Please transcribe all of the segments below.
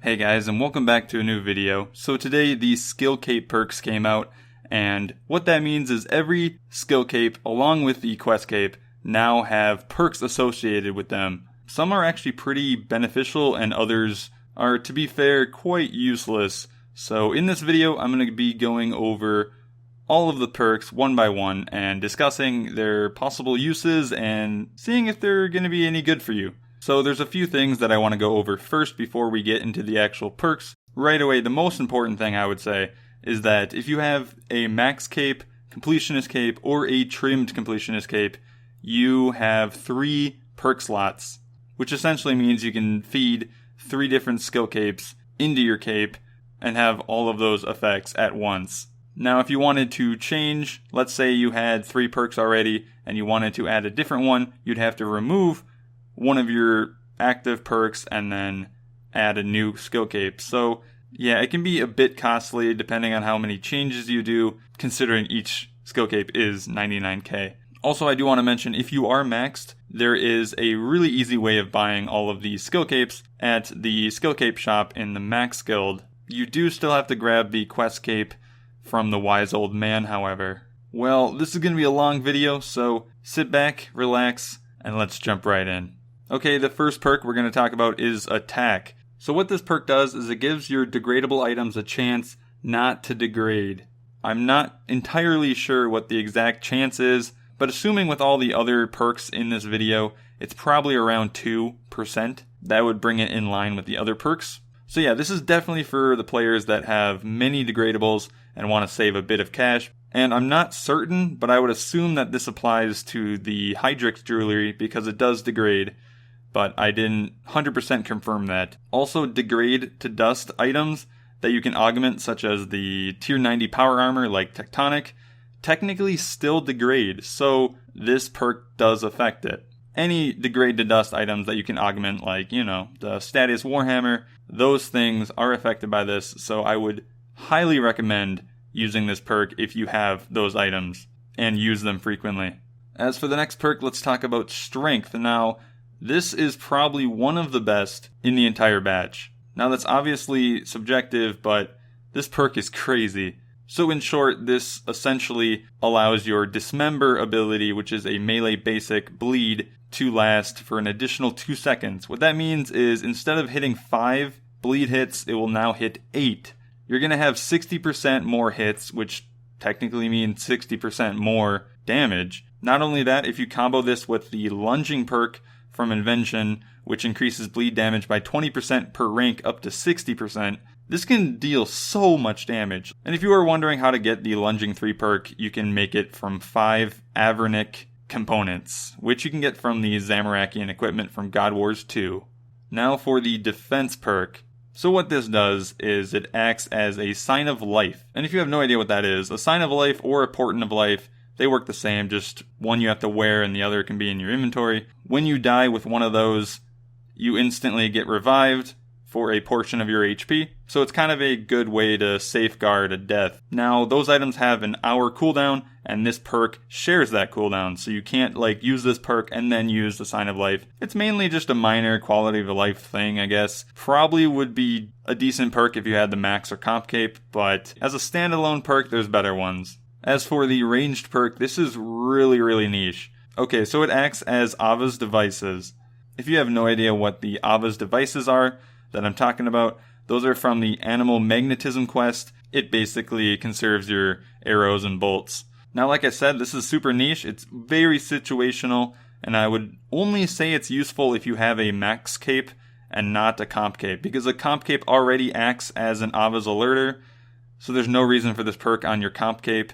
Hey guys, and welcome back to a new video. So today the Skillcape perks came out, and what that means is every Skillcape along with the Questcape now have perks associated with them. Some are actually pretty beneficial and others are, to be fair, quite useless. So in this video I'm going to be going over all of the perks one by one and discussing their possible uses and seeing if they're going to be any good for you. So there's a few things that I want to go over first before we get into the actual perks. Right away, the most important thing I would say is that if you have a max cape, completionist cape, or a trimmed completionist cape, you have 3 perk slots, which essentially means you can feed 3 different skill capes into your cape and have all of those effects at once. Now, if you wanted to change, let's say you had 3 perks already and you wanted to add a different one, you'd have to remove one of your active perks and then add a new skill cape. So yeah, it can be a bit costly depending on how many changes you do, considering each skill cape is 99k. Also, I do want to mention, if you are maxed, there is a really easy way of buying all of these skill capes at the skill cape shop in the Max Guild. You do still have to grab the quest cape from the wise old man, however. Well, this is going to be a long video, so sit back, relax, and let's jump right in. Okay, the first perk we're going to talk about is Attack. So what this perk does is it gives your degradable items a chance not to degrade. I'm not entirely sure what the exact chance is, but assuming with all the other perks in this video, it's probably around 2%. That would bring it in line with the other perks. So yeah, this is definitely for the players that have many degradables and want to save a bit of cash. And I'm not certain, but I would assume that this applies to the Hydrix jewelry because it does degrade. But I didn't 100% confirm that. Also, degrade to dust items that you can augment, such as the tier 90 power armor like Tectonic, technically still degrade, so this perk does affect it. Any degrade to dust items that you can augment, like, the Statius Warhammer, those things are affected by this, so I would highly recommend using this perk if you have those items, and use them frequently. As for the next perk, let's talk about Strength. Now, this is probably one of the best in the entire batch. Now that's obviously subjective, but this perk is crazy. So in short, this essentially allows your Dismember ability, which is a melee basic bleed, to last for an additional 2 seconds. What that means is instead of hitting 5 bleed hits, it will now hit 8. You're going to have 60% more hits, which technically means 60% more damage. Not only that, if you combo this with the Lunging perk from Invention, which increases bleed damage by 20% per rank up to 60%, this can deal so much damage. And if you are wondering how to get the Lunging 3 perk, you can make it from 5 Avernic components, which you can get from the Zamorakian equipment from God Wars 2. Now for the Defense perk. So what this does is it acts as a Sign of Life. And if you have no idea what that is, a Sign of Life or a Portent of Life, they work the same, just one you have to wear and the other can be in your inventory. When you die with one of those, you instantly get revived for a portion of your HP. So it's kind of a good way to safeguard a death. Now, those items have an hour cooldown, and this perk shares that cooldown. So you can't use this perk and then use the Sign of Life. It's mainly just a minor quality of life thing, I guess. Probably would be a decent perk if you had the max or comp cape, but as a standalone perk, there's better ones. As for the ranged perk, this is really, really niche. Okay, so it acts as Ava's devices. If you have no idea what the Ava's devices are that I'm talking about, those are from the Animal Magnetism quest. It basically conserves your arrows and bolts. Now, like I said, this is super niche. It's very situational, and I would only say it's useful if you have a max cape and not a comp cape, because a comp cape already acts as an Ava's alerter, so there's no reason for this perk on your comp cape.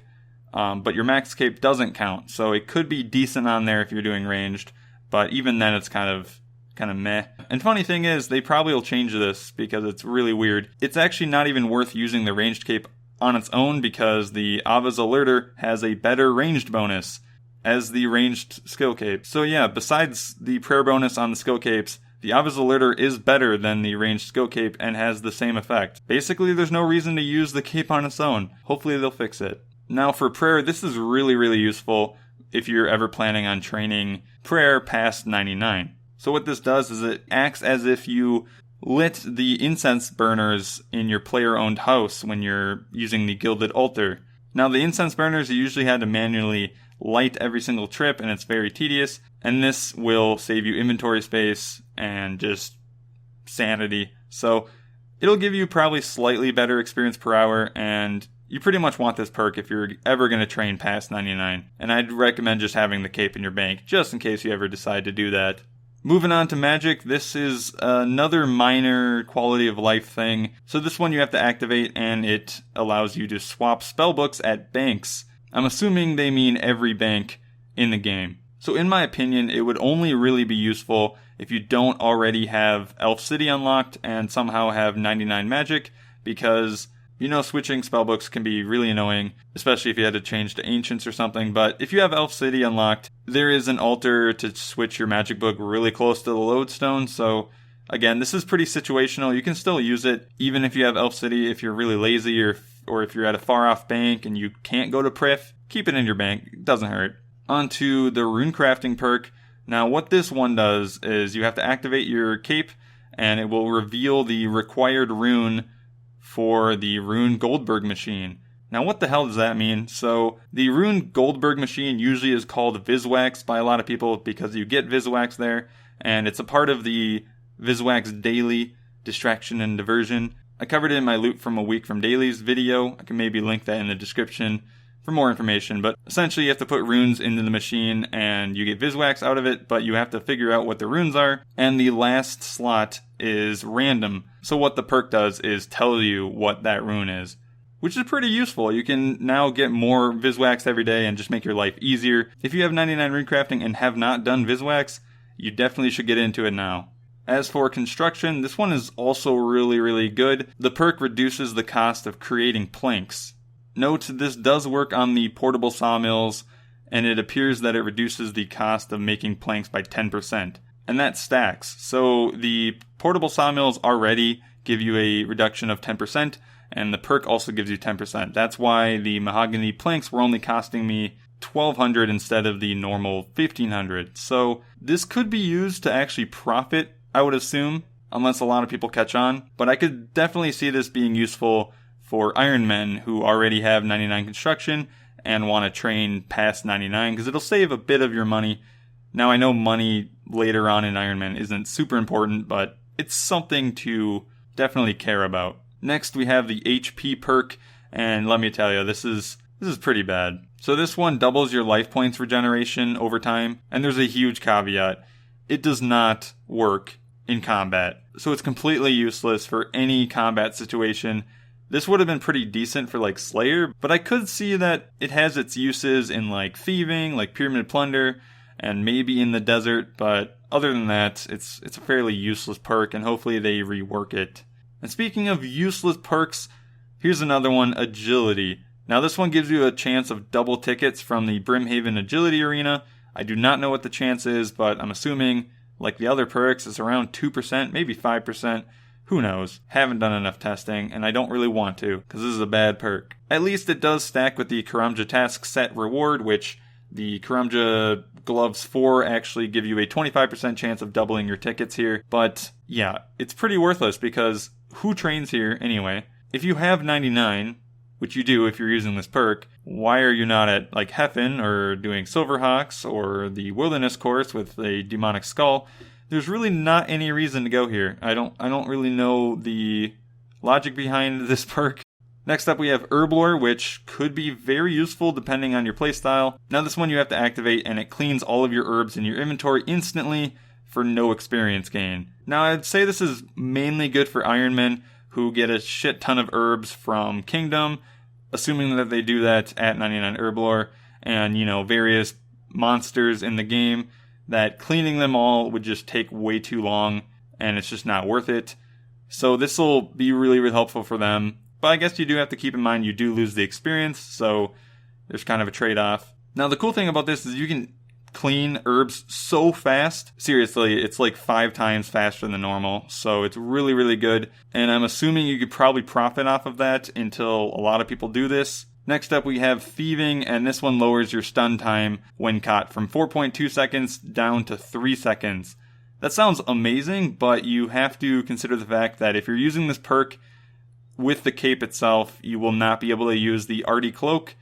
But your max cape doesn't count, so it could be decent on there if you're doing ranged, but even then it's kind of meh. And funny thing is, they probably will change this because it's really weird. It's actually not even worth using the ranged cape on its own because the Ava's Alerter has a better ranged bonus as the ranged skill cape. So yeah, besides the prayer bonus on the skill capes, the Ava's Alerter is better than the ranged skill cape and has the same effect. Basically, there's no reason to use the cape on its own. Hopefully they'll fix it. Now for prayer, this is really, really useful if you're ever planning on training prayer past 99. So what this does is it acts as if you lit the incense burners in your player-owned house when you're using the gilded altar. Now, the incense burners, you usually had to manually light every single trip, and it's very tedious, and this will save you inventory space and just sanity. So it'll give you probably slightly better experience per hour, and you pretty much want this perk if you're ever going to train past 99. And I'd recommend just having the cape in your bank, just in case you ever decide to do that. Moving on to magic, this is another minor quality of life thing. So this one you have to activate, and it allows you to swap spellbooks at banks. I'm assuming they mean every bank in the game. So in my opinion, it would only really be useful if you don't already have Elf City unlocked and somehow have 99 magic, because switching spellbooks can be really annoying, especially if you had to change to Ancients or something. But if you have Elf City unlocked, there is an altar to switch your magic book really close to the lodestone. So again, this is pretty situational. You can still use it even if you have Elf City. If you're really lazy or if you're at a far off bank and you can't go to Prif, keep it in your bank. It doesn't hurt. Onto the Runecrafting perk. Now what this one does is you have to activate your cape, and it will reveal the required rune for the Rune Goldberg machine. Now what the hell does that mean? So the Rune Goldberg machine usually is called Viswax by a lot of people because you get Viswax there, and it's a part of the Viswax Daily Distraction and Diversion. I covered it in my Loot from a Week from Dailies video. I can maybe link that in the description for more information, but essentially you have to put runes into the machine and you get Viswax out of it, but you have to figure out what the runes are, and the last slot is random. So what the perk does is tell you what that rune is, which is pretty useful. You can now get more Viswax every day and just make your life easier. If you have 99 Runecrafting and have not done Viswax, you definitely should get into it now. As for construction, this one is also really, really good. The perk reduces the cost of creating planks. Note, this does work on the portable sawmills, and it appears that it reduces the cost of making planks by 10%. And that stacks. So the portable sawmills already give you a reduction of 10%, and the perk also gives you 10%. That's why the mahogany planks were only costing me $1,200 instead of the normal $1,500. So this could be used to actually profit, I would assume, unless a lot of people catch on. But I could definitely see this being useful for Iron Men who already have 99 construction and want to train past 99, because it'll save a bit of your money. Now, I know money later on in Iron Man isn't super important, but it's something to definitely care about. Next, we have the HP perk, and let me tell you, this is pretty bad. So this one doubles your life points regeneration over time, and there's a huge caveat. It does not work in combat, so it's completely useless for any combat situation. This would have been pretty decent for like Slayer, but I could see that it has its uses in like Thieving, like Pyramid Plunder, and maybe in the desert, but other than that, it's a fairly useless perk, and hopefully they rework it. And speaking of useless perks, here's another one, Agility. Now this one gives you a chance of double tickets from the Brimhaven Agility Arena. I do not know what the chance is, but I'm assuming, like the other perks, it's around 2%, maybe 5%. Who knows? Haven't done enough testing, and I don't really want to, because this is a bad perk. At least it does stack with the Karamja Task Set reward, which the Karamja Gloves 4 actually give you a 25% chance of doubling your tickets here. But yeah, it's pretty worthless, because who trains here anyway? If you have 99, which you do if you're using this perk, why are you not at like Heffen or doing Silverhawks or the Wilderness course with a Demonic Skull? There's really not any reason to go here. I don't really know the logic behind this perk. Next up we have Herblore, which could be very useful depending on your playstyle. Now this one you have to activate, and it cleans all of your herbs in your inventory instantly for no experience gain. Now I'd say this is mainly good for Iron Men who get a shit ton of herbs from Kingdom, assuming that they do that at 99 Herblore, and various monsters in the game, that cleaning them all would just take way too long, and it's just not worth it. So this will be really, really helpful for them. But I guess you do have to keep in mind you do lose the experience, so there's kind of a trade-off. Now the cool thing about this is you can clean herbs so fast. Seriously, it's like 5 times faster than normal, so it's really, really good. And I'm assuming you could probably profit off of that until a lot of people do this. Next up we have Thieving, and this one lowers your stun time when caught from 4.2 seconds down to 3 seconds. That sounds amazing, but you have to consider the fact that if you're using this perk with the cape itself, you will not be able to use the Arty Cloak,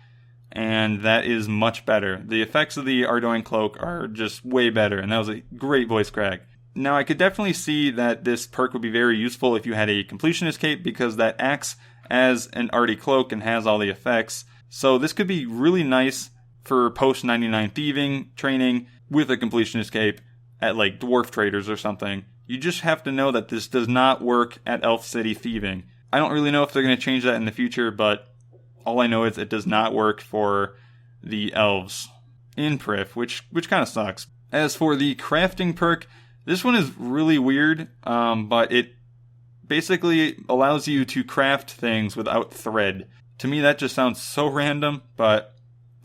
and that is much better. The effects of the Ardoin Cloak are just way better, and that was a great voice crack. Now, I could definitely see that this perk would be very useful if you had a Completionist Cape, because that acts as an Arty Cloak and has all the effects. So this could be really nice for post 99 thieving training with a Completionist Cape at like Dwarf Traders or something. You just have to know that this does not work at Elf City thieving. I don't really know if they're going to change that in the future, but all I know is it does not work for the elves in Prif, which kind of sucks. As for the crafting perk, this one is really weird, but it basically allows you to craft things without thread. To me, that just sounds so random, but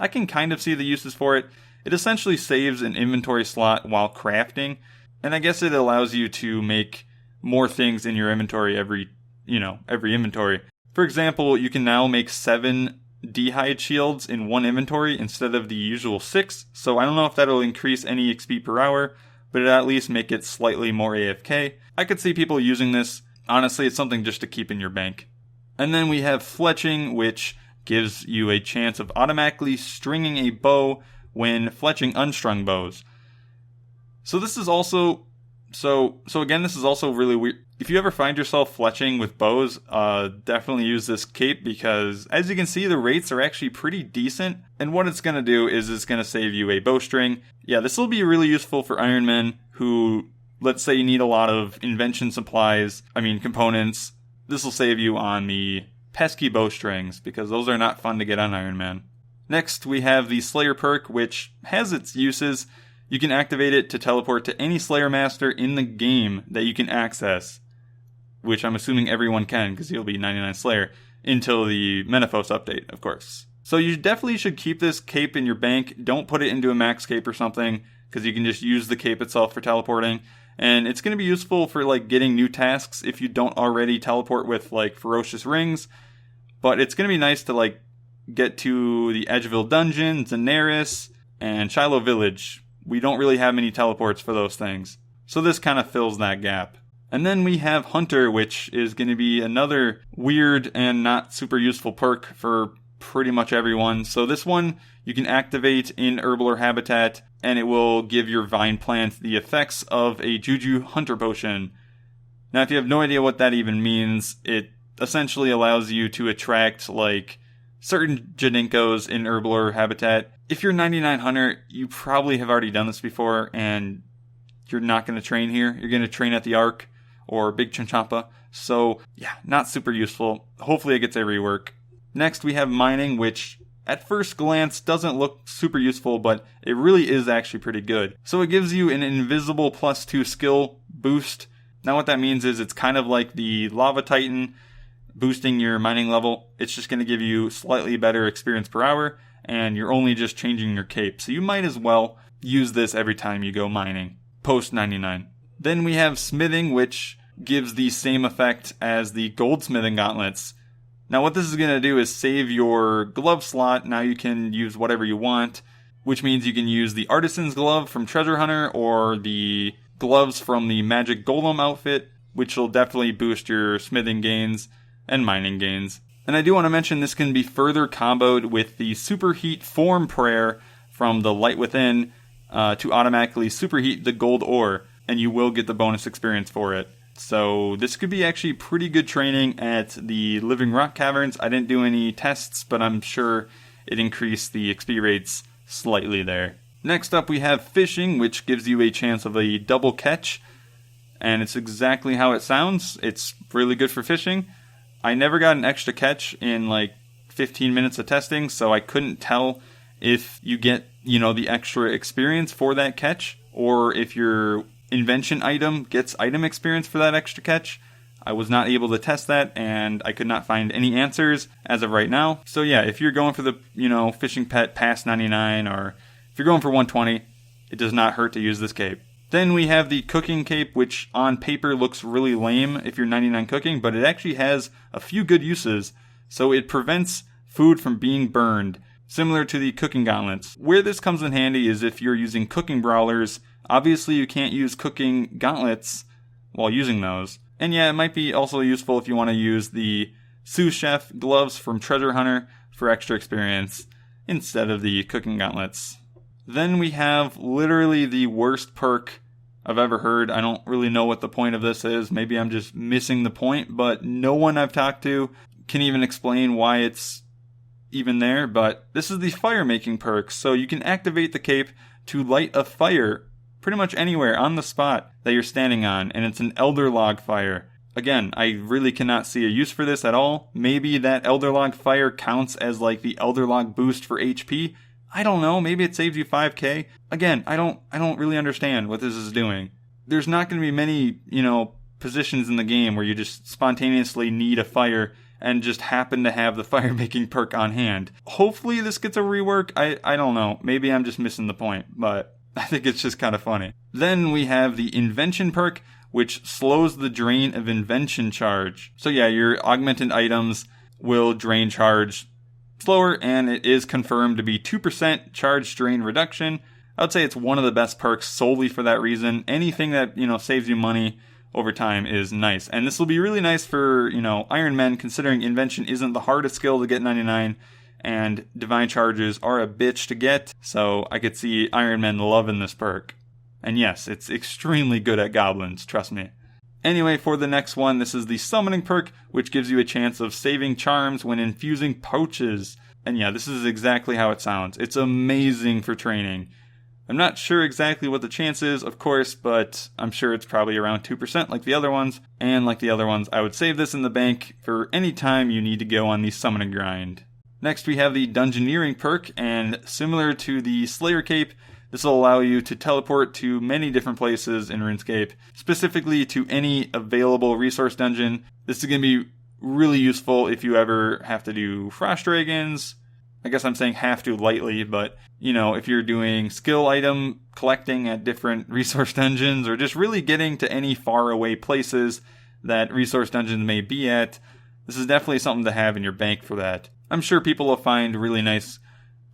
I can kind of see the uses for it. It essentially saves an inventory slot while crafting, and I guess it allows you to make more things in your inventory every inventory. For example, you can now make 7 D'hide shields in one inventory instead of the usual 6, so I don't know if that'll increase any XP per hour, but it'll at least make it slightly more AFK. I could see people using this. Honestly, it's something just to keep in your bank. And then we have Fletching, which gives you a chance of automatically stringing a bow when fletching unstrung bows. So this is also this is also really weird. If you ever find yourself fletching with bows, definitely use this cape, because as you can see, the rates are actually pretty decent. And what it's going to do is it's going to save you a bowstring. Yeah, this will be really useful for Ironmen who, let's say you need a lot of invention components. This will save you on the pesky bowstrings, because those are not fun to get on Iron Man. Next, we have the Slayer perk, which has its uses. You can activate it to teleport to any Slayer Master in the game that you can access, which I'm assuming everyone can, because he'll be 99 Slayer, until the Menaphos update, of course. So you definitely should keep this cape in your bank. Don't put it into a max cape or something, because you can just use the cape itself for teleporting. And it's going to be useful for like getting new tasks if you don't already teleport with like Ferocious Rings. But it's going to be nice to like get to the Edgeville Dungeon, Daenerys, and Shiloh Village. We don't really have many teleports for those things, so this kind of fills that gap. And then we have Hunter, which is going to be another weird and not super useful perk for pretty much everyone. So this one you can activate in Herblore Habitat, and it will give your vine plant the effects of a Juju Hunter Potion. Now, if you have no idea what that even means, it essentially allows you to attract like certain Jadinkos in Herblore Habitat. If you're 99 Hunter, you probably have already done this before, and you're not going to train here. You're going to train at the Ark or Big Chinchompa. So, yeah, not super useful. Hopefully it gets a rework. Next, we have Mining, which at first glance doesn't look super useful, but it really is actually pretty good. So it gives you an invisible +2 skill boost. Now what that means is it's kind of like the Lava Titan boosting your mining level. It's just going to give you slightly better experience per hour, and you're only just changing your cape. So you might as well use this every time you go mining, post 99. Then we have Smithing, which gives the same effect as the Goldsmithing Gauntlets. Now what this is going to do is save your glove slot. Now you can use whatever you want, which means you can use the Artisan's Glove from Treasure Hunter or the gloves from the Magic Golem outfit, which will definitely boost your smithing gains and mining gains. And I do want to mention this can be further comboed with the Superheat Form Prayer from the Light Within to automatically superheat the gold ore, and you will get the bonus experience for it. So this could be actually pretty good training at the Living Rock Caverns. I didn't do any tests, but I'm sure it increased the XP rates slightly there. Next up we have Fishing, which gives you a chance of a double catch, and it's exactly how it sounds. It's really good for fishing. I never got an extra catch in like 15 minutes of testing, so I couldn't tell if you get, the extra experience for that catch, or if your invention item gets item experience for that extra catch. I was not able to test that, and I could not find any answers as of right now. So yeah, if you're going for the, fishing pet past 99, or if you're going for 120, it does not hurt to use this cape. Then we have the Cooking Cape, which on paper looks really lame if you're 99 cooking, but it actually has a few good uses. So it prevents food from being burned, similar to the Cooking Gauntlets. Where this comes in handy is if you're using cooking brawlers Obviously, you can't use cooking gauntlets while using those. And yeah, it might be also useful if you want to use the sous chef gloves from Treasure Hunter for extra experience instead of the cooking gauntlets. Then we have literally the worst perk I've ever heard. I don't really know what the point of this is. Maybe I'm just missing the point, but no one I've talked to can even explain why it's even there. But this is the Firemaking perk. So you can activate the cape to light a fire pretty much anywhere on the spot that you're standing on, and it's an elder log fire. Again, I really cannot see a use for this at all. Maybe that elder log fire counts as like the elder log boost for HP. I don't know, maybe it saves you 5k. Again, I don't really understand what this is doing. There's not going to be many, positions in the game where you just spontaneously need a fire and just happen to have the Firemaking perk on hand. Hopefully this gets a rework. I don't know. Maybe I'm just missing the point, but I think it's just kind of funny. Then we have the Invention perk, which slows the drain of Invention charge. So yeah, your augmented items will drain charge slower, and it is confirmed to be 2% charge drain reduction. I would say it's one of the best perks solely for that reason. Anything that, saves you money over time is nice. And this will be really nice for, Iron Men, considering Invention isn't the hardest skill to get 99. And divine charges are a bitch to get, so I could see Iron Men loving this perk. And yes, it's extremely good at goblins, trust me. Anyway, for the next one, this is the Summoning perk, which gives you a chance of saving charms when infusing pouches. And yeah, this is exactly how it sounds. It's amazing for training. I'm not sure exactly what the chance is, of course, but I'm sure it's probably around 2% like the other ones. And like the other ones, I would save this in the bank for any time you need to go on the summoning grind. Next, we have the Dungeoneering perk, and similar to the Slayer cape, this will allow you to teleport to many different places in RuneScape, specifically to any available resource dungeon. This is going to be really useful if you ever have to do Frost Dragons. I guess I'm saying have to lightly, but, if you're doing skill item collecting at different resource dungeons, or just really getting to any faraway places that resource dungeons may be at, this is definitely something to have in your bank for that. I'm sure people will find really nice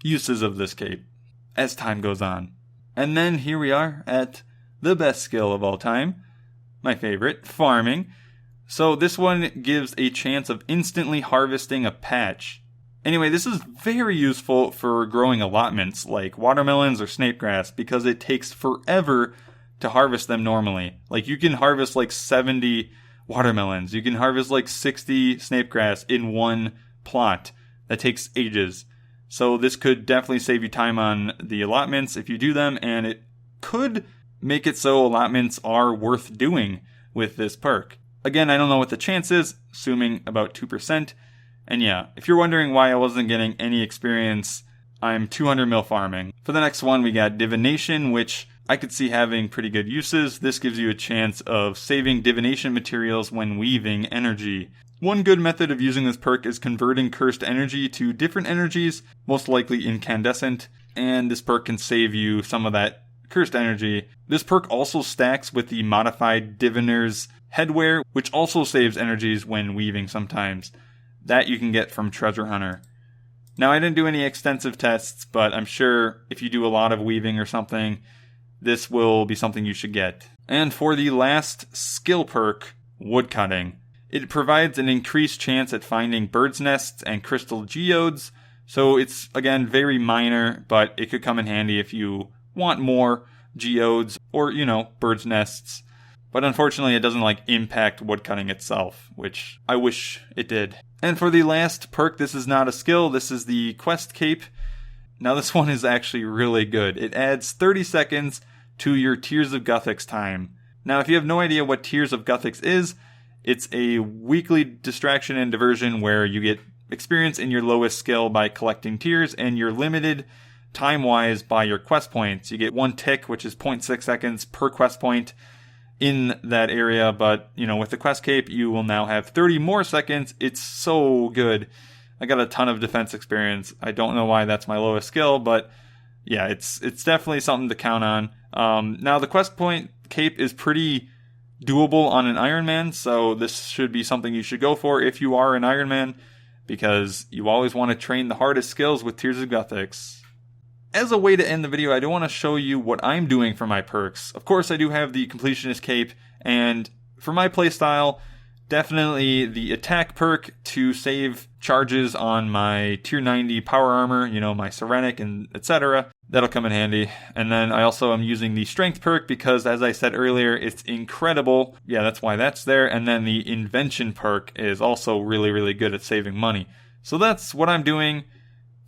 uses of this cape as time goes on. And then here we are at the best skill of all time, my favorite, farming. So this one gives a chance of instantly harvesting a patch. Anyway, this is very useful for growing allotments like watermelons or snapegrass because it takes forever to harvest them normally. Like you can harvest like 70 watermelons, you can harvest like 60 snapegrass in one plot. That takes ages. So this could definitely save you time on the allotments if you do them, and it could make it so allotments are worth doing with this perk. Again, I don't know what the chance is, assuming about 2%. And yeah, if you're wondering why I wasn't getting any experience, I'm 200 mil farming. For the next one, we got Divination, which I could see having pretty good uses. This gives you a chance of saving divination materials when weaving energy. One good method of using this perk is converting cursed energy to different energies, most likely incandescent, and this perk can save you some of that cursed energy. This perk also stacks with the modified Diviner's headwear, which also saves energies when weaving sometimes. That you can get from Treasure Hunter. Now, I didn't do any extensive tests, but I'm sure if you do a lot of weaving or something, this will be something you should get. And for the last skill perk, Woodcutting. It provides an increased chance at finding bird's nests and crystal geodes, so it's, again, very minor, but it could come in handy if you want more geodes or, bird's nests. But unfortunately, it doesn't, impact woodcutting itself, which I wish it did. And for the last perk, this is not a skill, this is the Quest Cape. Now, this one is actually really good. It adds 30 seconds to your Tears of Guthix time. Now, if you have no idea what Tears of Guthix is, it's a weekly distraction and diversion where you get experience in your lowest skill by collecting tears, and you're limited time-wise by your quest points. You get 1 tick, which is 0.6 seconds per quest point in that area, but, with the Quest Cape, you will now have 30 more seconds. It's so good. I got a ton of defense experience. I don't know why that's my lowest skill, but yeah, it's definitely something to count on. Now, the Quest Point Cape is pretty doable on an Iron Man, so this should be something you should go for if you are an Iron Man, because you always want to train the hardest skills with Tears of Guthix. as a way to end the video, I do want to show you what I'm doing for my perks. Of course, I do have the Completionist Cape, and for my playstyle, definitely the attack perk to save charges on my tier 90 power armor, you know, my Serenic and etc. That'll come in handy. And then I also am using the strength perk because, as I said earlier, it's incredible. Yeah, that's why that's there. And then the Invention perk is also really, really good at saving money. So that's what I'm doing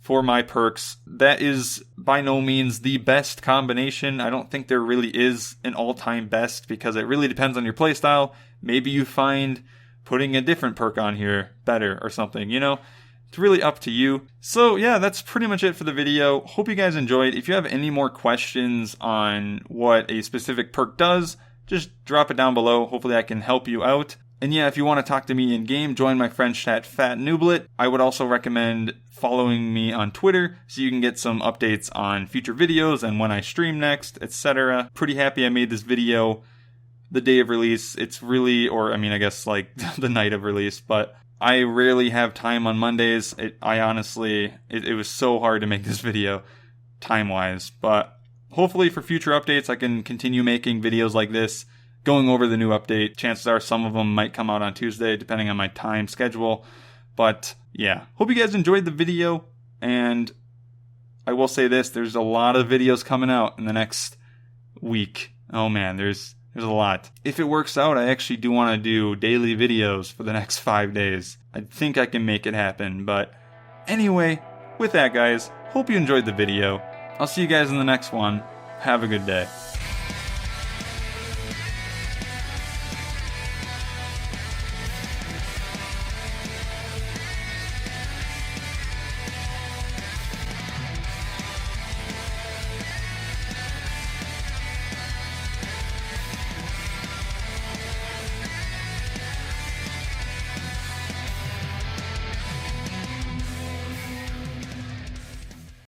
for my perks. That is by no means the best combination. I don't think there really is an all-time best because it really depends on your playstyle. Maybe you find putting a different perk on here better or something, you know? It's really up to you. So yeah, that's pretty much it for the video. Hope you guys enjoyed. If you have any more questions on what a specific perk does, just drop it down below. Hopefully I can help you out. And yeah, if you want to talk to me in-game, join my friend chat fatnooblet. I would also recommend following me on Twitter so you can get some updates on future videos and when I stream next, etc. Pretty happy I made this video the day of release. It's really, or I mean, I guess like the night of release, but I rarely have time on Mondays. It was so hard to make this video time-wise, but hopefully for future updates I can continue making videos like this, going over the new update. Chances are some of them might come out on Tuesday, depending on my time schedule. But yeah, hope you guys enjoyed the video, and I will say this, there's a lot of videos coming out in the next week. Oh man, there's a lot. If it works out, I actually do want to do daily videos for the next 5 days. I think I can make it happen, but anyway, with that guys, hope you enjoyed the video. I'll see you guys in the next one. Have a good day.